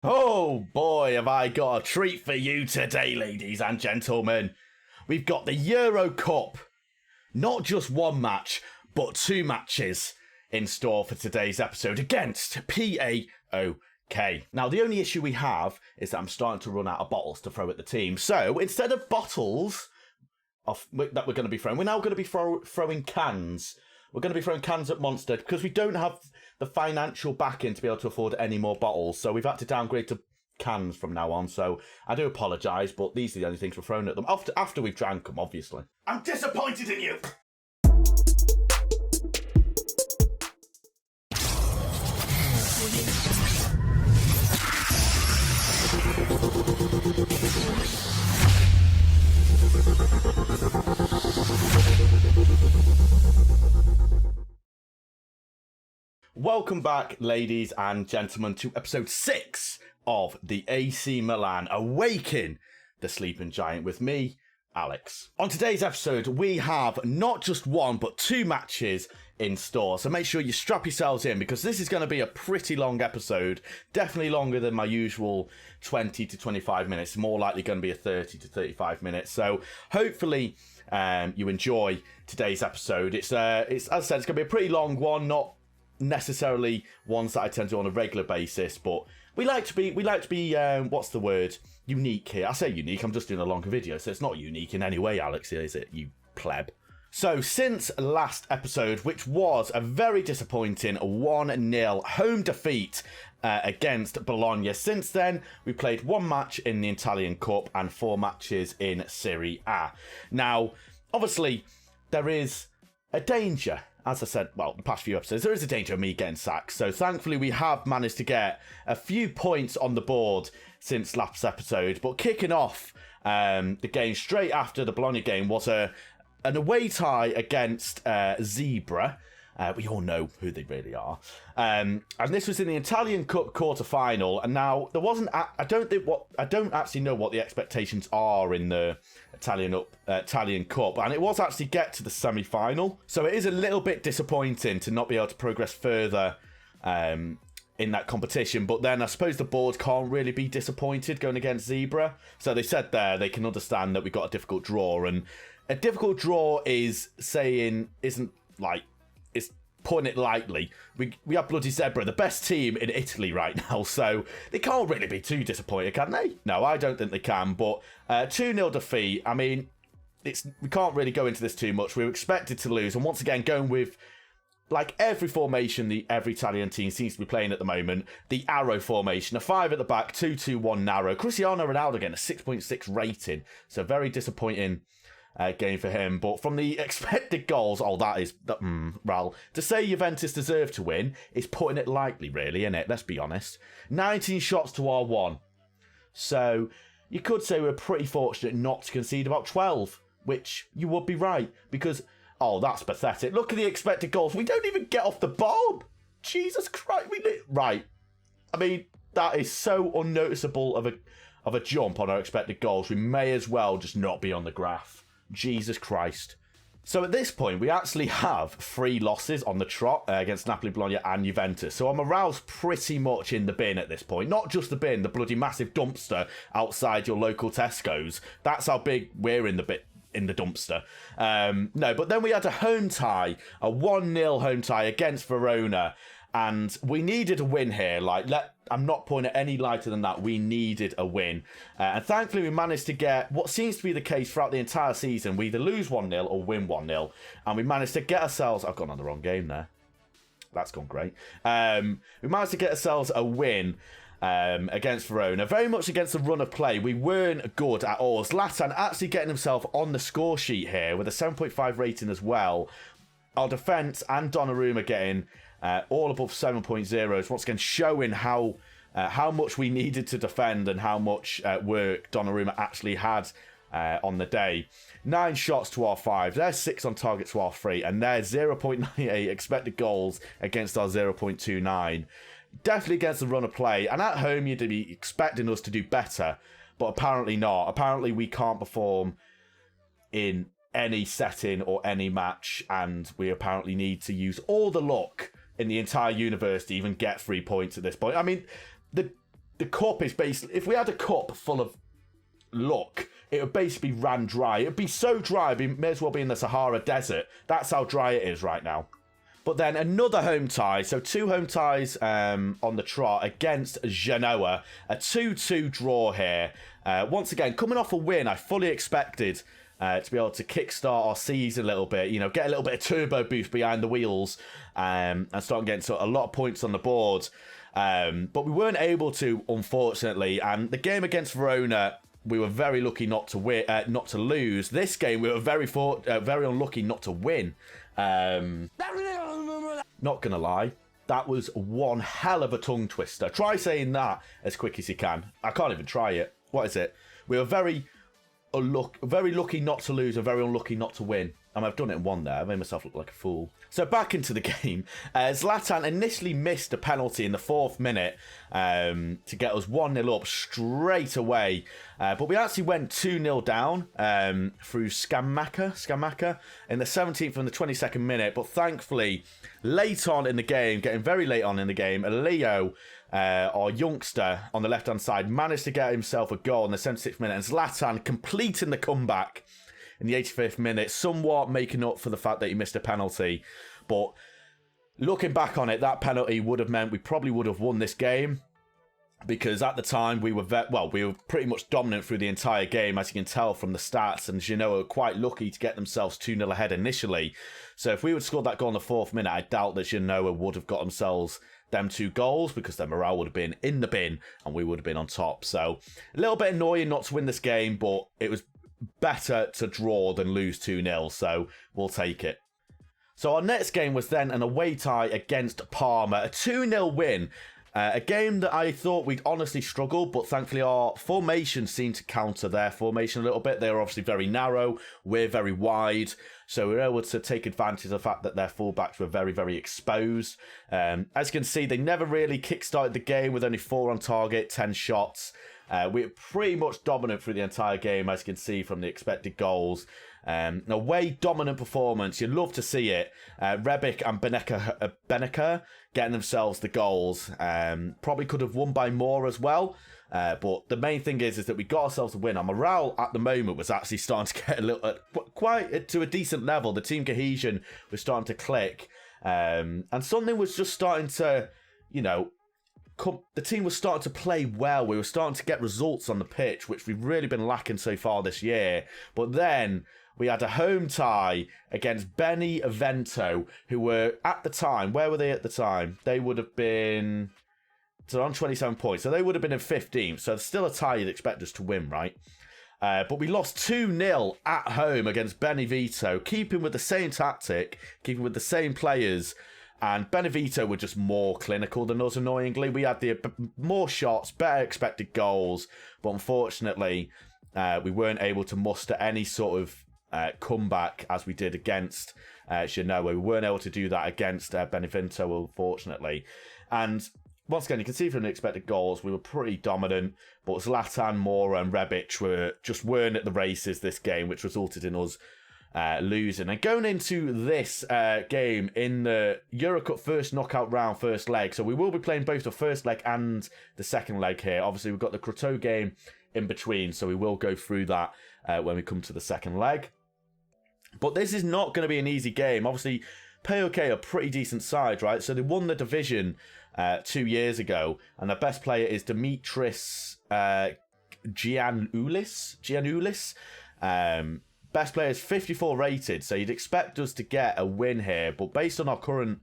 Oh boy, have I got a treat for you today, ladies and gentlemen. We've got the Euro Cup. Not just one match, but two matches in store for today's episode against PAOK. Now, the only issue we have is that I'm starting to run out of bottles to throw at the team. So, instead of bottles that we're going to be throwing, we're now going to be throwing cans. We're going to be throwing cans at Monster because we don't have the financial backing to be able to afford any more bottles. So we've had to downgrade to cans from now on. So I do apologise, but these are the only things we're throwing at them. After we've drank them, obviously. I'm disappointed in you! Welcome back, ladies and gentlemen, to episode 6 of the AC Milan Awaken the Sleeping Giant with me, Alex. On today's episode, we have not just one, but two matches in store. So make sure you strap yourselves in because this is going to be a pretty long episode. Definitely longer than my usual 20 to 25 minutes. More likely going to be a 30 to 35 minutes. So hopefully you enjoy today's epised. It's as I said, it's going to be a pretty long one, not necessarily ones that I tend to do on a regular basis, but we like to be what's the word, unique here. I say unique, I'm just doing a longer video, so it's not unique in any way, Alex, is it, you pleb? So since last episode, which was a very disappointing 1-0 home defeat against Bologna, since then we played one match in the Italian Cup and 4 matches in Serie A. Now obviously there is a danger. As I said, well, the past few episodes, there is a danger of me getting sacked. So thankfully, we have managed to get a few points on the board since last episode. But kicking off the game straight after the Bologna game was an away tie against Zebra. We all know who they really are. And this was in the Italian Cup quarter-final. And now, there wasn't... I don't actually know what the expectations are in the Italian Cup. And it was actually get to the semi-final. So it is a little bit disappointing to not be able to progress further in that competition. But then I suppose the board can't really be disappointed going against Zebra. So they said there they can understand that we got a difficult draw. And a difficult draw is putting it lightly. We have bloody Zebra, the best team in Italy right now, so they can't really be too disappointed, can they? No, I don't think they can, but 2-0 defeat, I mean, we can't really go into this too much. We were expected to lose, and once again, going with, like every formation every Italian team seems to be playing at the moment, the arrow formation, a 5 at the back, 2-2-1 narrow. Cristiano Ronaldo again, a 6.6 rating, so very disappointing game for him. But from the expected goals, well, to say Juventus deserve to win is putting it lightly, really, isn't it? Let's be honest. 19 shots to our 1. So you could say we're pretty fortunate not to concede about 12, which you would be right, because, oh, that's pathetic. Look at the expected goals. We don't even get off the bomb. Jesus Christ. Right. I mean, that is so unnoticeable of a jump on our expected goals. We may as well just not be on the graph. Jesus Christ. So at this point, we actually have 3 losses on the trot against Napoli, Bologna and Juventus. So our morale's pretty much in the bin at this point. Not just the bin, the bloody massive dumpster outside your local Tesco's. That's how big we're in the dumpster. No, but then we had a home tie, a 1-0 home tie against Verona. And we needed a win here. I'm not putting it any lighter than that. We needed a win. And thankfully, we managed to get what seems to be the case throughout the entire season. We either lose 1-0 or win 1-0. And we managed to get ourselves... I've gone on the wrong game there. That's gone great. We managed to get ourselves a win against Verona. Very much against the run of play. We weren't good at all. Zlatan actually getting himself on the score sheet here with a 7.5 rating as well. Our defence and Donnarumma getting... all above 7.0s, once again showing how much we needed to defend and how much work Donnarumma actually had on the day. 9 shots to our 5, there's 6 on target to our 3, and there's 0.98 expected goals against our 0.29. Definitely against the run of play, and at home you'd be expecting us to do better, but apparently not. Apparently we can't perform in any setting or any match, and we apparently need to use all the luck in the entire universe to even get 3 points at this point. I mean, the the cup is basically, if we had a cup full of luck, it would basically ran dry. It would be so dry, it may as well be in the Sahara Desert. That's how dry it is right now. But then another home tie. So 2 home ties on the trot against Genoa. A 2-2 draw here. Once again, coming off a win, I fully expected to be able to kickstart our season a little bit. You know, get a little bit of turbo boost behind the wheels and start getting a lot of points on the board. But we weren't able to, unfortunately. And the game against Verona, we were very lucky not to win, not to lose. This game, we were very unlucky not to win. Not gonna lie, that was one hell of a tongue twister. Try saying that as quick as you can. I can't even try it. What is it? We were very lucky not to lose and very unlucky not to win. I've done it in one there. I made myself look like a fool. So back into the game. Zlatan initially missed a penalty in the 4th minute to get us 1-0 up straight away. But we actually went 2-0 down through Scamacca in the 17th and the 22nd minute. But thankfully, late on in the game, getting very late on in the game, Leo, our youngster on the left-hand side, managed to get himself a goal in the 76th minute. And Zlatan completing the comeback in the 85th minute, somewhat making up for the fact that he missed a penalty. But looking back on it, that penalty would have meant we probably would have won this game, because at the time we were pretty much dominant through the entire game, as you can tell from the stats, and Genoa were quite lucky to get themselves 2-0 ahead initially. So if we would have scored that goal in the 4th minute, I doubt that Genoa would have got themselves them 2 goals, because their morale would have been in the bin and we would have been on top. So a little bit annoying not to win this game, but it was better to draw than lose 2-0, so we'll take it. So our next game was then an away tie against Parma, a 2-0 win. A game that I thought we'd honestly struggle, but thankfully our formation seemed to counter their formation a little bit. They were obviously very narrow, we're very wide, so we were able to take advantage of the fact that their fullbacks were very, very exposed. As you can see, they never really kickstarted the game with only 4 on target, 10 shots. We were pretty much dominant through the entire game, as you can see from the expected goals. An away dominant performance. You'd love to see it. Rebic and Beneka getting themselves the goals. Probably could have won by more as well. But the main thing is that we got ourselves a win. Our morale at the moment was actually starting to get a little, quite to a decent level. The team cohesion was starting to click. And something was just starting to, the team was starting to play well. We were starting to get results on the pitch, which we've really been lacking so far this year. But then we had a home tie against Benevento, who were at the time, where were they at the time? They would have been on 27 points. So they would have been in 15th. So still a tie you'd expect us to win, right? But we lost 2-0 at home against Benevento, keeping with the same tactic, keeping with the same players. And Benevento were just more clinical than us, annoyingly. We had the more shots, better expected goals. But unfortunately, we weren't able to muster any sort of comeback as we did against Genoa. We weren't able to do that against Benevento, unfortunately. And once again, you can see from the expected goals, we were pretty dominant. But Zlatan, Mora and Rebic weren't at the races this game, which resulted in us losing. And going into this game in the Eurocup first knockout round, first leg, so we will be playing both the first leg and the second leg here. Obviously, we've got the Croteau game in between, so we will go through that when we come to the second leg. But this is not going to be an easy game. Obviously, PAOK are a pretty decent side, right? So they won the division 2 years ago, and their best player is Dimitris Giannoulis. Best player is 54 rated, so you'd expect us to get a win here. But based on our current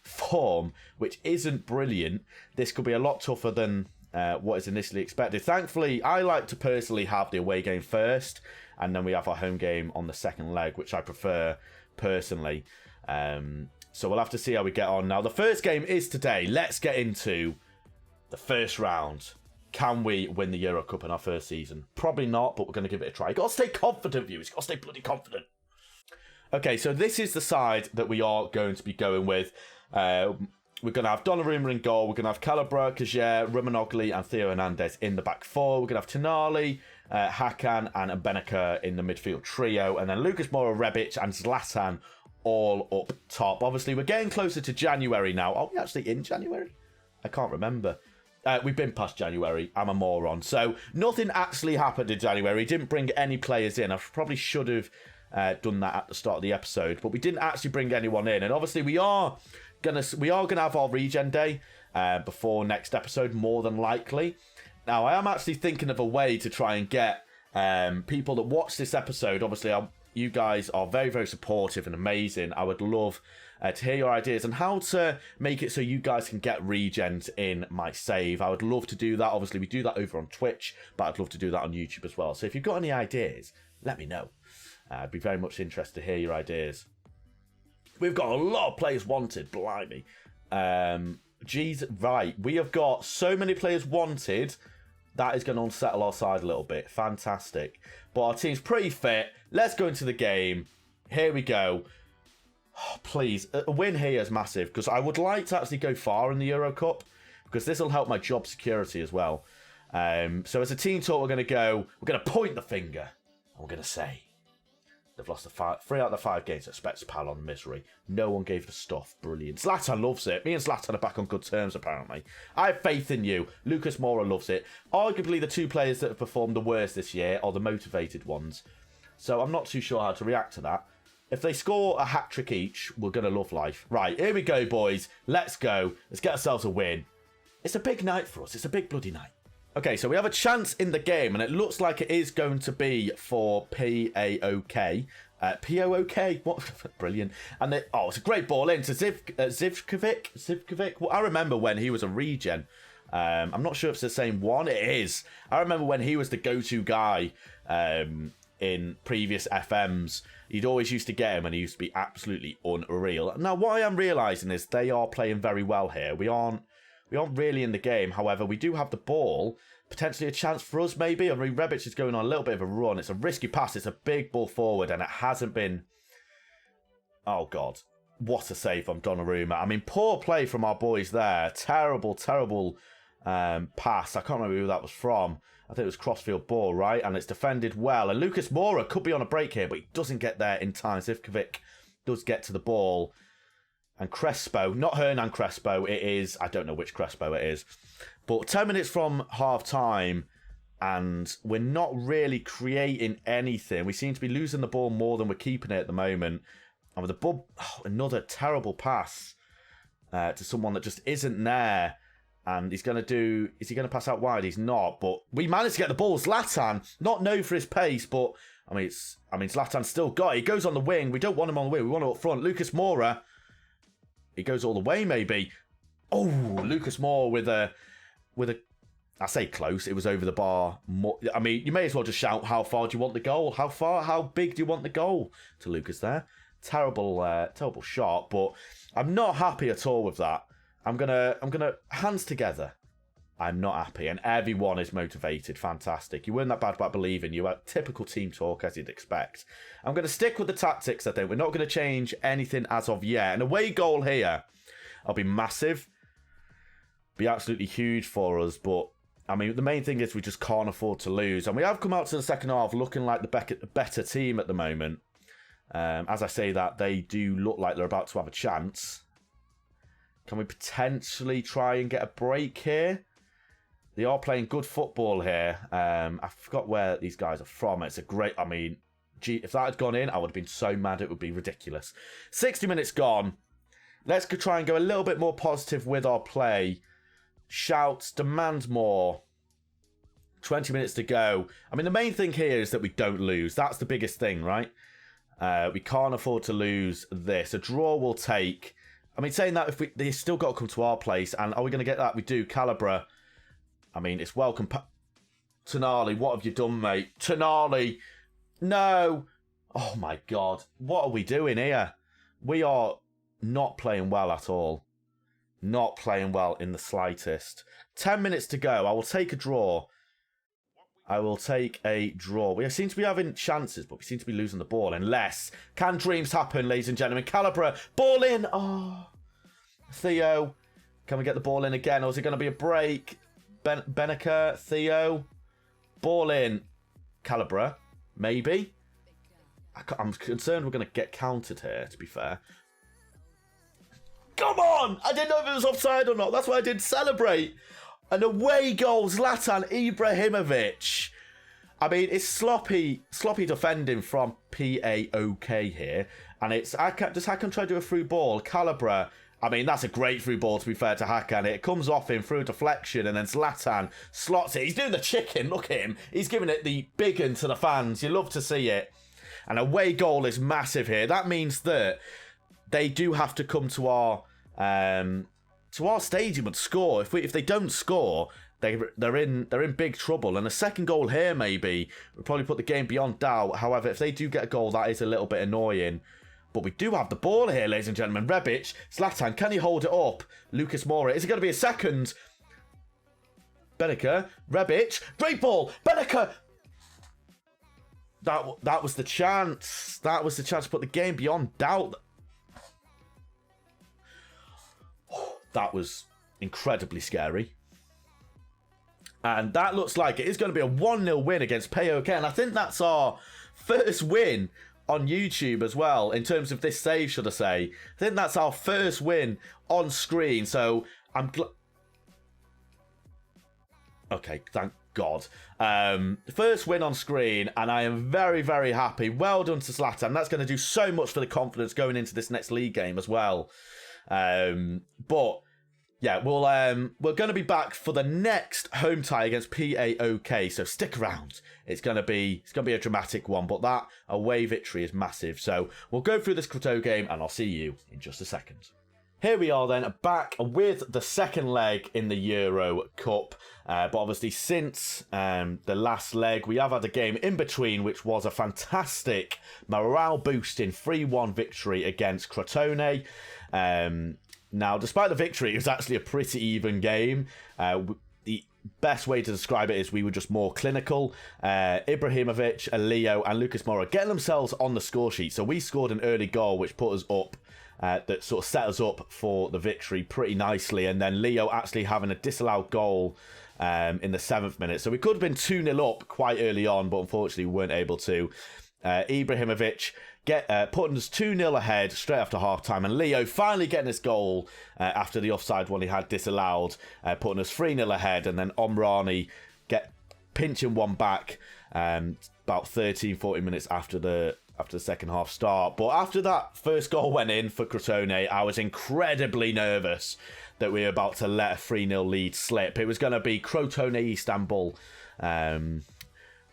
form, which isn't brilliant, this could be a lot tougher than what is initially expected. Thankfully, I like to personally have the away game first, and then we have our home game on the second leg, which I prefer personally. So we'll have to see how we get on. Now, the first game is today. Let's get into the first round. Can we win the Euro Cup in our first season? Probably not, but we're going to give it a try. You've got to stay confident, viewers. You've got to stay bloody confident. Okay, so this is the side that we are going to be going with. We're going to have Donnarumma in goal. We're going to have Calabria, Kajer, Romanogli and Theo Hernandez in the back four. We're going to have Tonali, Hakan and Beneka in the midfield trio. And then Lucas Moura, Rebic and Zlatan all up top. Obviously, we're getting closer to January now. Are we actually in January? I can't remember. We've been past January. I'm a moron. So nothing actually happened in January. Didn't bring any players in. I probably should have done that at the start of the episode, but we didn't actually bring anyone in. And obviously we are gonna have our regen day before next episode, more than likely. Now I am actually thinking of a way to try and get people that watch this episode. Obviously, you guys are very, very supportive and amazing. I would love to hear your ideas on how to make it so you guys can get regens in my save. I would love to do that. Obviously, we do that over on Twitch, but I'd love to do that on YouTube as well. So if you've got any ideas, let me know. I'd be very much interested to hear your ideas. We've got a lot of players wanted, blimey. Geez, right. We have got so many players wanted. That is going to unsettle our side a little bit. Fantastic. But our team's pretty fit. Let's go into the game. Here we go. Oh, please, a win here is massive, because I would like to actually go far in the Euro Cup, because this will help my job security as well. So as a team talk, we're going to point the finger, and we're going to say, they've lost 3 out of the 5 games. Expects pal on misery. No one gave the stuff. Brilliant. Zlatan loves it. Me and Zlatan are back on good terms, apparently. I have faith in you. Lucas Moura loves it. Arguably, the 2 players that have performed the worst this year are the motivated ones. So I'm not too sure how to react to that. If they score a hat-trick each, we're going to love life. Right, here we go, boys. Let's go. Let's get ourselves a win. It's a big night for us. It's a big bloody night. Okay, so we have a chance in the game, and it looks like it is going to be for PAOK. POOK? What? Brilliant. And it's a great ball in to Zivkovic. Well, I remember when he was a regen. I'm not sure if it's the same one. It is. I remember when he was the go-to guy in previous FMs. You'd always used to get him, and he used to be absolutely unreal. Now, what I am realising is they are playing very well here. We aren't really in the game. However, we do have the ball. Potentially a chance for us, maybe. I mean, Rebic is going on a little bit of a run. It's a risky pass. It's a big ball forward, and it hasn't been... Oh, God. What a save from Donnarumma. I mean, poor play from our boys there. Terrible, terrible pass. I can't remember who that was from. I think it was crossfield ball, right? And it's defended well. And Lucas Moura could be on a break here, but he doesn't get there in time. Zivkovic does get to the ball. And Crespo, not Hernan Crespo, it is, I don't know which Crespo it is. But 10 minutes from half time, and we're not really creating anything. We seem to be losing the ball more than we're keeping it at the moment. And with the ball, another terrible pass to someone that just isn't there. And is he going to pass out wide? He's not. But we managed to get the ball. Zlatan, not known for his pace, but I mean, Zlatan's still got it. He goes on the wing. We don't want him on the wing. We want him up front. Lucas Moura. He goes all the way, maybe. Oh, Lucas Moura with a. I say close. It was over the bar. I mean, you may as well just shout, "How far do you want the goal? How far? How big do you want the goal?" To Lucas there. Terrible shot. But I'm not happy at all with that. I'm gonna hands together. I'm not happy, and everyone is motivated. Fantastic. You weren't that bad about believing. You had typical team talk as you'd expect. I'm gonna stick with the tactics. I think we're not gonna change anything as of yet. An away goal here, I'll be massive, be absolutely huge for us. But I mean, the main thing is we just can't afford to lose, and we have come out to the second half looking like the better team at the moment. As I say that, they do look like they're about to have a chance. Can we potentially try and get a break here? They are playing good football here. I forgot where these guys are from. It's a great... I mean, gee, if that had gone in, I would have been so mad it would be ridiculous. 60 minutes gone. Let's try and go a little bit more positive with our play. Shouts, demand more. 20 minutes to go. I mean, the main thing here is that we don't lose. That's the biggest thing, right? We can't afford to lose this. A draw will take... I mean, saying that, they've still got to come to our place, and are we going to get that? We do. Calabria. I mean, it's welcome. Tonali, what have you done, mate? Tonali. No. Oh, my God. What are we doing here? We are not playing well at all. Not playing well in the slightest. 10 minutes to go. I will take a draw. We seem to be having chances, but we seem to be losing the ball. Unless, can dreams happen, ladies and gentlemen? Calabria, ball in. Oh, Theo, can we get the ball in again, or is it going to be a break? Benaker, Theo, ball in. Calabria, maybe. I'm concerned we're going to get countered here, to be fair. Come on! I didn't know if it was offside or not. That's why I didn't celebrate. An away goal, Zlatan Ibrahimovic. I mean, it's sloppy defending from PAOK here. And it's, does Hakan try to do a through ball? Calabria, I mean, that's a great through ball, to be fair to Hakan. It comes off him through deflection, and then Zlatan slots it. He's doing the chicken, look at him. He's giving it the big un to the fans. You love to see it. An away goal is massive here. That means that they do have to come to our stadium and score. If they don't score, they're in big trouble. And a second goal here maybe would probably put the game beyond doubt. However, if they do get a goal, that is a little bit annoying. But we do have the ball here, ladies and gentlemen. Rebic, Zlatan, can he hold it up? Lucas Moura, is it going to be a second? Beneke, Rebic, great ball, Beneke. That was the chance. That was the chance to put the game beyond doubt. That was incredibly scary. And that looks like it is going to be a 1-0 win against PAOK. And I think that's our first win on YouTube as well, in terms of this save, should I say. I think that's our first win on screen. So I'm okay, thank God. First win on screen, and I am very, very happy. Well done to Zlatan. That's going to do so much for the confidence going into this next league game as well. But yeah, we're going to be back for the next home tie against PAOK. So stick around. It's going to be a dramatic one, but that away victory is massive. So we'll go through this Croteau game, and I'll see you in just a second. Here we are then, back with the second leg in the Euro Cup. But obviously since the last leg, we have had a game in between, which was a fantastic morale-boosting 3-1 victory against Crotone. Now, despite the victory, it was actually a pretty even game. The best way to describe it is we were just more clinical. Ibrahimovic, Leo and Lucas Moura getting themselves on the score sheet. So we scored an early goal, which put us up, that sort of set us up for the victory pretty nicely. And then Leo actually having a disallowed goal in the 7th minute. So we could have been 2-0 up quite early on, but unfortunately we weren't able to. Ibrahimovic putting us 2-0 ahead straight after half-time, and Leo finally getting his goal after the offside one he had disallowed, putting us 3-0 ahead, and then Omrani pinching one back about 13-14 minutes after the second half start. But after that first goal went in for Crotone, I was incredibly nervous that we were about to let a 3-0 lead slip. It was going to be Crotone Istanbul.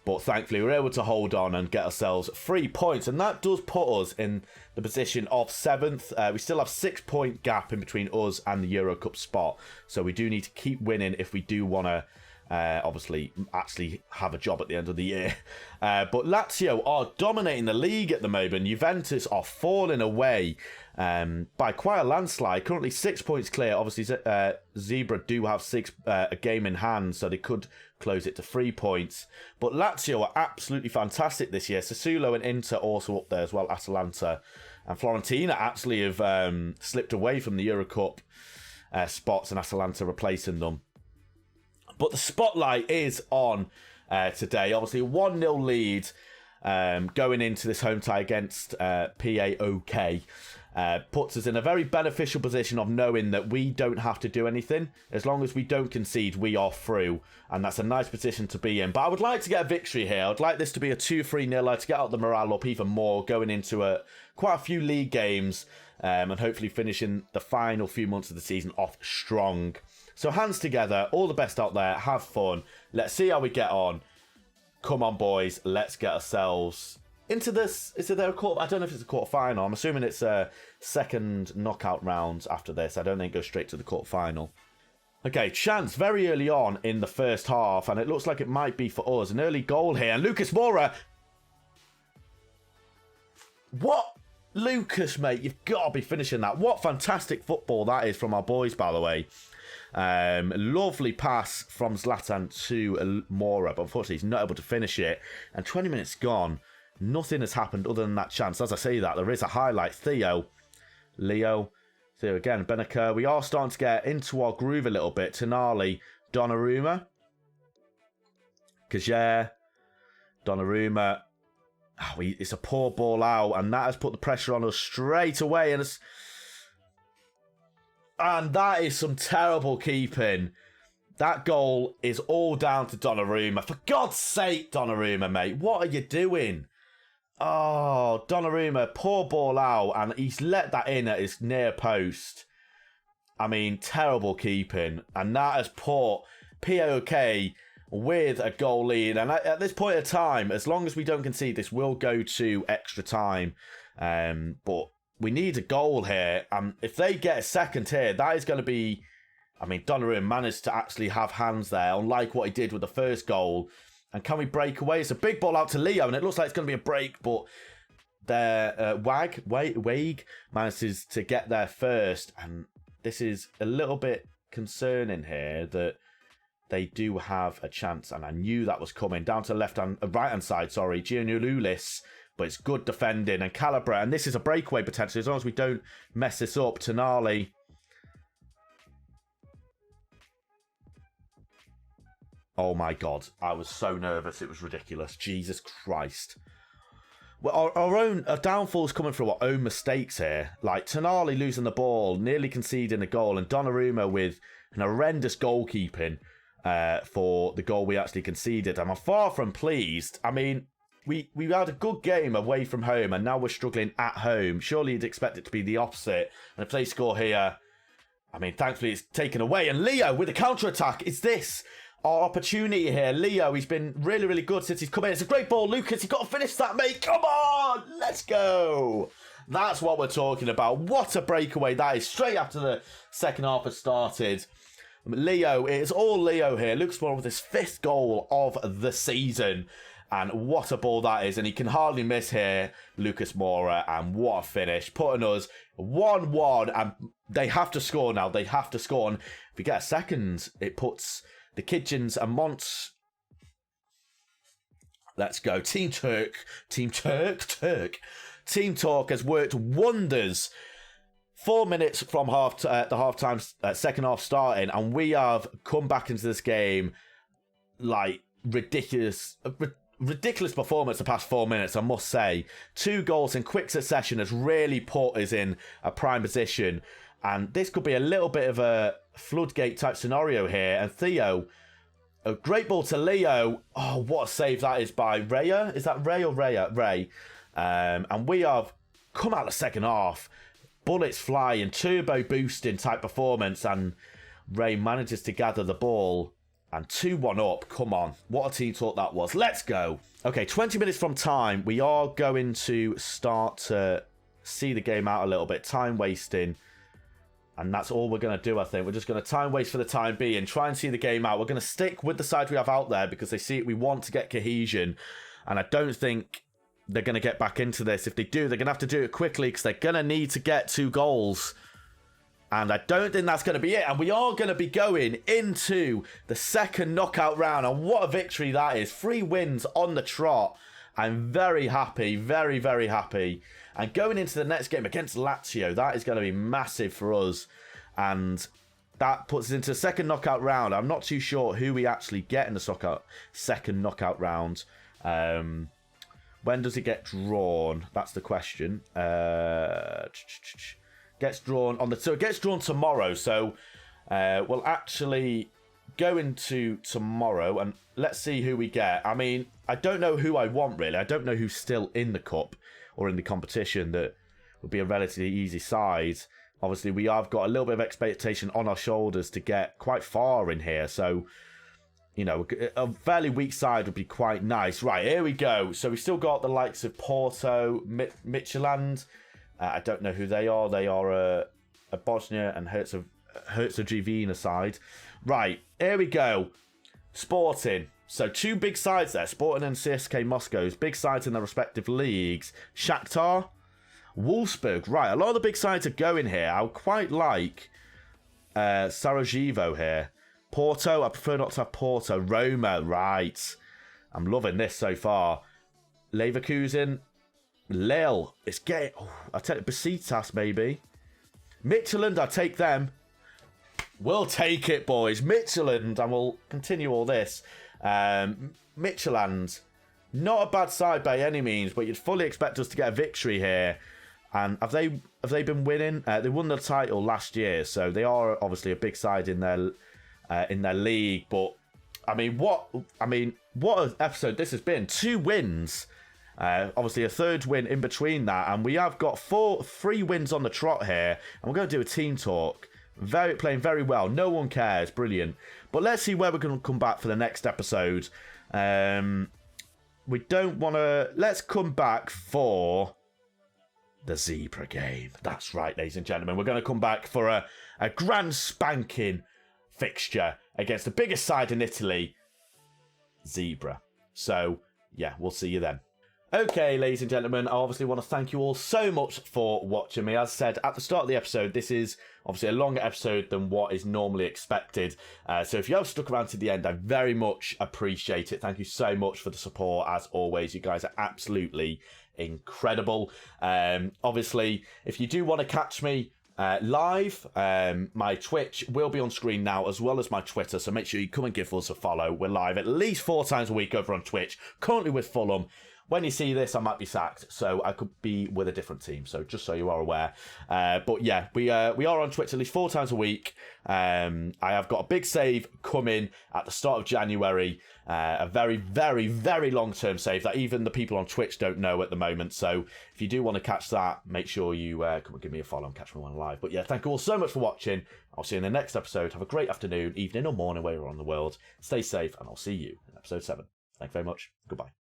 But thankfully, we were able to hold on and get ourselves 3 points. And that does put us in the position of 7th. We still have 6-point gap in between us and the Euro Cup spot. So we do need to keep winning if we do want to, obviously, actually have a job at the end of the year. But Lazio are dominating the league at the moment. Juventus are falling away by quite a landslide. Currently 6 points clear. Obviously, Zebra do have a game in hand, so they could close it to 3 points. But Lazio are absolutely fantastic this year. Sassuolo and Inter also up there as well. Atalanta and Fiorentina actually have slipped away from the Euro Cup spots, and Atalanta replacing them. But the spotlight is on today. Obviously, a 1-0 lead going into this home tie against PAOK. Puts us in a very beneficial position of knowing that we don't have to do anything. As long as we don't concede, we are through. And that's a nice position to be in. But I would like to get a victory here. I would like this to be a 2-3-0 to get out the morale up even more, going into quite a few league games, and hopefully finishing the final few months of the season off strong. So hands together, all the best out there, have fun. Let's see how we get on. Come on, boys, let's get ourselves into this. Is it there a quarter? I don't know if it's a quarter final. I'm assuming it's a second knockout round after this. I don't think it goes straight to the quarter final. Okay, chance very early on in the first half, and it looks like it might be for us. An early goal here, and Lucas Moura. What? Lucas, mate, you've got to be finishing that. What fantastic football that is from our boys, by the way. Lovely pass from Zlatan to Moura, but unfortunately he's not able to finish it. And 20 minutes gone. Nothing has happened other than that chance. As I say that, there is a highlight. Theo again, Beneke. We are starting to get into our groove a little bit. Tonali, Donnarumma. Kajer, Donnarumma. Oh, it's a poor ball out, and that has put the pressure on us straight away. And that is some terrible keeping. That goal is all down to Donnarumma. For God's sake, Donnarumma, mate. What are you doing? Oh, Donnarumma, poor ball out, and he's let that in at his near post. I mean, terrible keeping. And that has put PAOK with a goal lead. And at this point in time, as long as we don't concede, this will go to extra time. But we need a goal here. And if they get a second here, that is going to be... I mean, Donnarumma managed to actually have hands there, unlike what he did with the first goal. And can we break away? It's a big ball out to Leo, and it looks like it's going to be a break, but their Wag manages to get there first. And this is a little bit concerning here that they do have a chance, and I knew that was coming. Down to the right-hand side, Giannoulis, but it's good defending. And Calabria, and this is a breakaway potentially, as long as we don't mess this up. Tonali. Oh my God, I was so nervous. It was ridiculous. Jesus Christ. Well, our downfall's coming from our own mistakes here. Like Tonali losing the ball, nearly conceding a goal, and Donnarumma with an horrendous goalkeeping for the goal we actually conceded. I'm far from pleased. I mean, we had a good game away from home, and now we're struggling at home. Surely you'd expect it to be the opposite. And if they score here, I mean, thankfully it's taken away. And Leo with a counter-attack. It's this. Our opportunity here. Leo, he's been really, really good since he's come in. It's a great ball. Lucas, you've got to finish that, mate. Come on. Let's go. That's what we're talking about. What a breakaway that is. Straight after the second half has started. Leo, it's all Leo here. Lucas Moura with his 5th goal of the season. And what a ball that is. And he can hardly miss here, Lucas Moura. And what a finish. Putting us 1-1. And they have to score now. They have to score. And if we get a second, it puts... the Kitchens and Monts. Let's go. Team Turk. Team Talk has worked wonders. 4 minutes from the half-time, second half starting, and we have come back into this game like ridiculous performance the past 4 minutes, I must say. 2 goals in quick succession has really put us in a prime position. And this could be a little bit of a floodgate type scenario here. And Theo, a great ball to Leo. Oh, what a save that is by Raya. Is that Ray or Raya? Ray. And we have come out the second half. Bullets flying, turbo boosting type performance. And Ray manages to gather the ball. And 2-1 up. Come on. What a team talk that was. Let's go. Okay, 20 minutes from time. We are going to start to see the game out a little bit. Time wasting. And that's all we're going to do, I think. We're just going to time waste for the time being. Try and see the game out. We're going to stick with the side we have out there because they see it. We want to get cohesion. And I don't think they're going to get back into this. If they do, they're going to have to do it quickly because they're going to need to get 2 goals. And I don't think that's going to be it. And we are going to be going into the second knockout round. And what a victory that is. 3 wins on the trot. I'm very happy. Very, very happy. And going into the next game against Lazio, that is going to be massive for us. And that puts us into the second knockout round. I'm not too sure who we actually get in the second knockout round. When does it get drawn? That's the question. Gets drawn on so it gets drawn tomorrow. So we'll actually go into tomorrow and let's see who we get. I mean, I don't know who I want really. I don't know who's still in the cup or in the competition that would be a relatively easy side. Obviously, we have got a little bit of expectation on our shoulders to get quite far in here. So, you know, a fairly weak side would be quite nice. Right, here we go. So we've still got the likes of Porto, Midtjylland. I don't know who they are. They are a Bosnia and Herzegovina side. Right, here we go. Sporting. So 2 big sides there. Sporting and CSK Moscow's big sides in their respective leagues. Shakhtar, Wolfsburg. Right, a lot of the big sides are going here. I would quite like Sarajevo here. Porto, I prefer not to have Porto. Roma, right. I'm loving this so far. Leverkusen, Lille. It's getting... Oh, I'll take Besiktas, maybe. Midtjylland, I'll take them. We'll take it, boys. Midtjylland, and we'll continue all this. Midtjylland, not a bad side by any means, but you'd fully expect us to get a victory here. And have they been winning? They won the title last year, so they are obviously a big side in their in their league. But I mean, what an episode this has been. 2 wins. Obviously a 3rd win in between that, and we have got 3 wins on the trot here, and we're going to do a team talk. Playing very well. No one cares. Brilliant. But let's see where we're going to come back for the next episode. We don't want to... Let's come back for the Zebra game. That's right, ladies and gentlemen. We're going to come back for a grand spanking fixture against the biggest side in Italy, Zebra. So, yeah, we'll see you then. Okay, ladies and gentlemen, I obviously want to thank you all so much for watching me. As I said at the start of the episode, this is obviously a longer episode than what is normally expected. So if you have stuck around to the end, I very much appreciate it. Thank you so much for the support. As always, you guys are absolutely incredible. Obviously, if you do want to catch me live, my Twitch will be on screen now, as well as my Twitter, so make sure you come and give us a follow. We're live at least 4 times a week over on Twitch, currently with Fulham. When you see this, I might be sacked, so I could be with a different team. So just so you are aware. But yeah, we are on Twitch at least 4 times a week. I have got a big save coming at the start of January. A very, very, very long-term save that even the people on Twitch don't know at the moment. So if you do want to catch that, make sure you come and give me a follow and catch me on live. But yeah, thank you all so much for watching. I'll see you in the next episode. Have a great afternoon, evening or morning where you're on the world. Stay safe, and I'll see you in episode 7. Thank you very much. Goodbye.